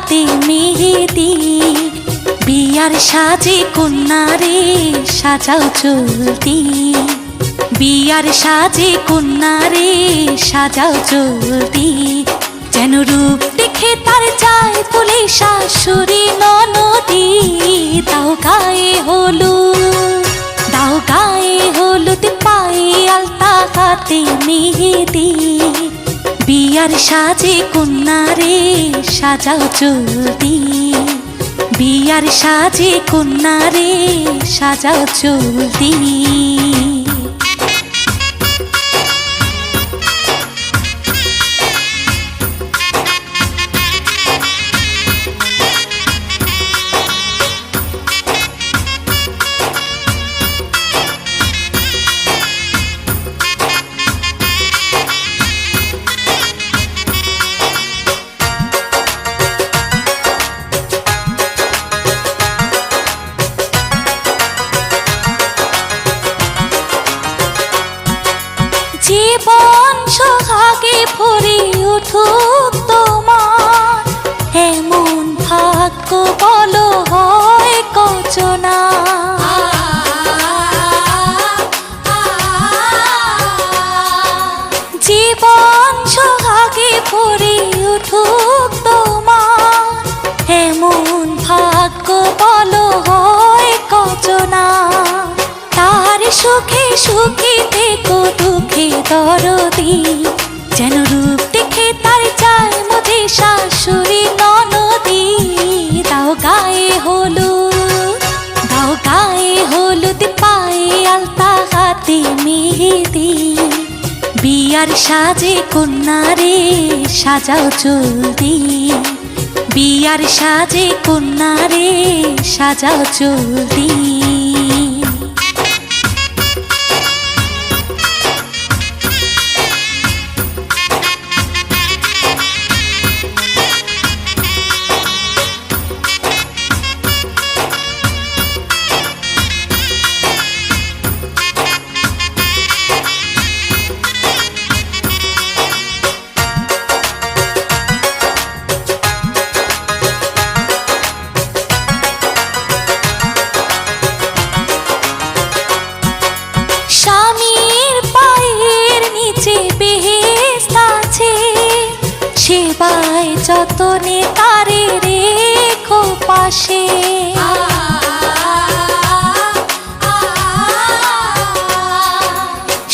হাতে মেহেদি, বিয়ার সাজে কন্যারে সাজাও চলতি, বিয়ার সাজে কন্যারে সাজাও চলতি, যেন রূপ দেখে তার যায় তুলে শাশুড়ি ননদি। দাও গায়ে হলুদ, দাও গায়ে হলুদ, পায়ে আলতা হাতে মেহেদি, বিয়ার সাজে কন্যারে সাজাও চলতি, বিয়ার সাজে কন্যারে সাজাও চলতি। জীবন সোহাগে ভরে উঠুক তোমার, এমন ভাগ্য বলো হয় কচনা। জীবন সোহাগে ভরে উঠুক তোমার, এমন ভাগ্য বলো হয় কচনা। তার সুখে সুখে থেকো দুঃখে দরদি, যেন রূপ দেখে তার যায় মধ্যে শাশুড়ি ননদি। দাও গায়ে হলুদ, দাও গায়ে হলুদ, পায়ে আলতা হাতে মেহেদি, বিয়ার সাজে কন্যারে সাজাও চলতি, বিয়ার সাজে কন্যারে সাজাও চলতি। সেবায় যতনে তারে রেখো পাশে,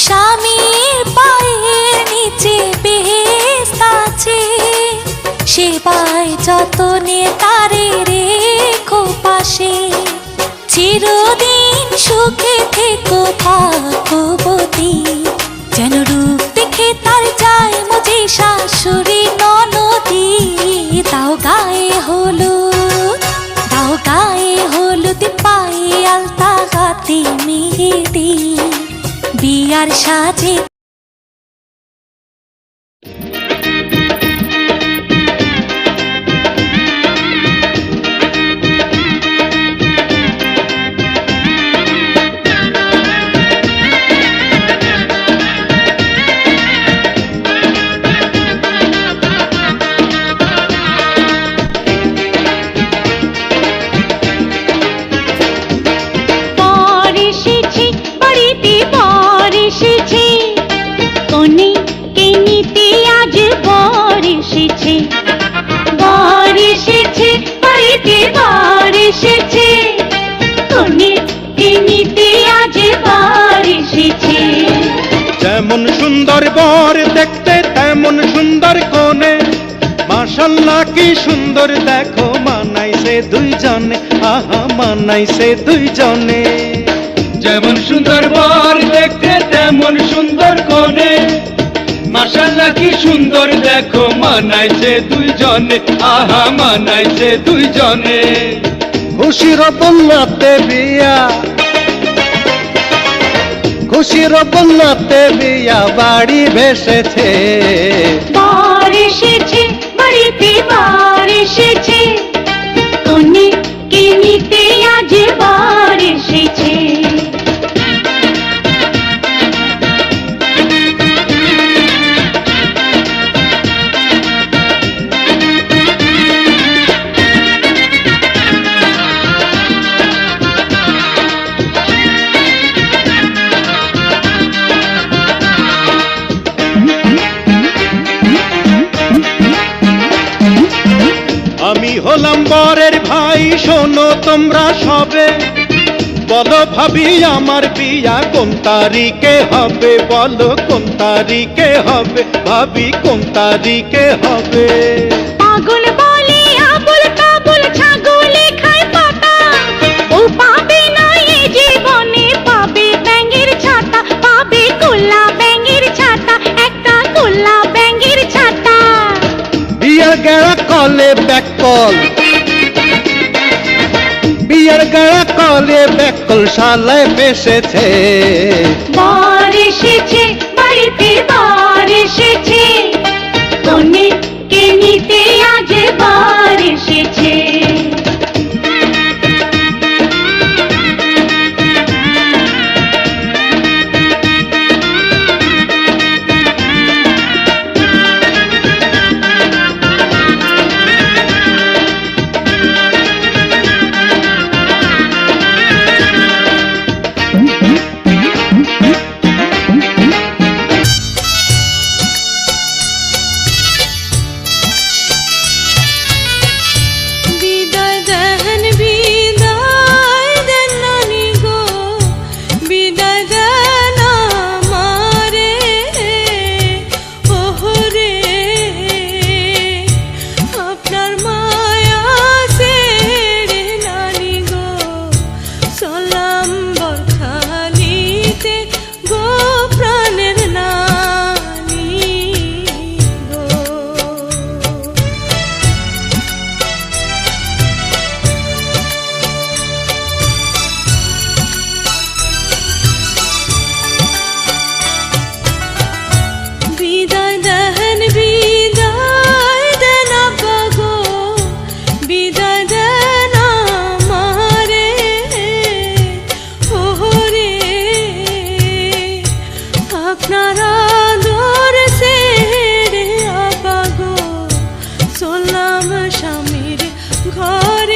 স্বামীর পায়ের নিচে বেহেশত আছে, সেবায় যতনে তারে রেখো পাশে। চিরদিন সুখে থেকো ভাগ্যবতী, যেন রূপ দেখে তার যায় মজে শাশুড়ি ননদি। দাও গায়ে হলুদ, দাও গায়ে হলুদ, পায়ে আলতা হাতে মেহেদি, বিয়ার সাজে যেমন সুন্দর বর দেখতে তেমন সুন্দর কোনে, মাশাআল্লাহ কি সুন্দর দেখো মানাইছে দুইজনে, আহা মানাইছে দুইজনে। যেমন সুন্দর বর দেখতে তেমন সুন্দর কোনে, মাশাআল্লাহ কি সুন্দর দেখো মানাইছে দুইজনে, আহা মানাইছে দুইজনে। খুশির বন্যাতে বিয়া, খুশির বন্যাতে বিয়া বাড়ি ভেসেছে, বার এসেছে বাড়িতে বার এসেছে, কনেকে নিতে আজ বার এসেছে। আমি হলাম বরের ভাই, শোনো তোমরা সবে, বলো ভাবি আমার বিয়া কোন তারিখে হবে, বলো কোন তারিখে হবে, ভাবি কোন তারিখে হবে। পাগল বলে আবুল কাবুল, ছাগলে খায় পাতা, ও পাবে না এ জীবনে, পাবে ব্যাঙের ছাতা, পাবে কোলা ব্যাঙের ছাতা, একটা কোলা ব্যাঙের ছাতা। বিয়ার গেড়া কলে ব্যাকল, বিয়ার গেড়া কলে ব্যাকল শালায় ফেসেছে। বর এসেছে বাড়িতে, বর এসেছে, কনেকে নিতে আজ বর এসেছে। বিদায় দেন, বিদায় দেন নানি গো, বিদায় দেন আমারে, ওহরে আপনার মায়া ছেড়ে নানি গো, চলাম বরখালিতে গো প্রাণের নানি গো। বিদায় দেন, বিদায় দেন আব্বা গো, বিদায় দেন আমারে, ওহরে আপনার আদর ছেড়ে আব্বা গো, চললাম স্বামীর ঘরে।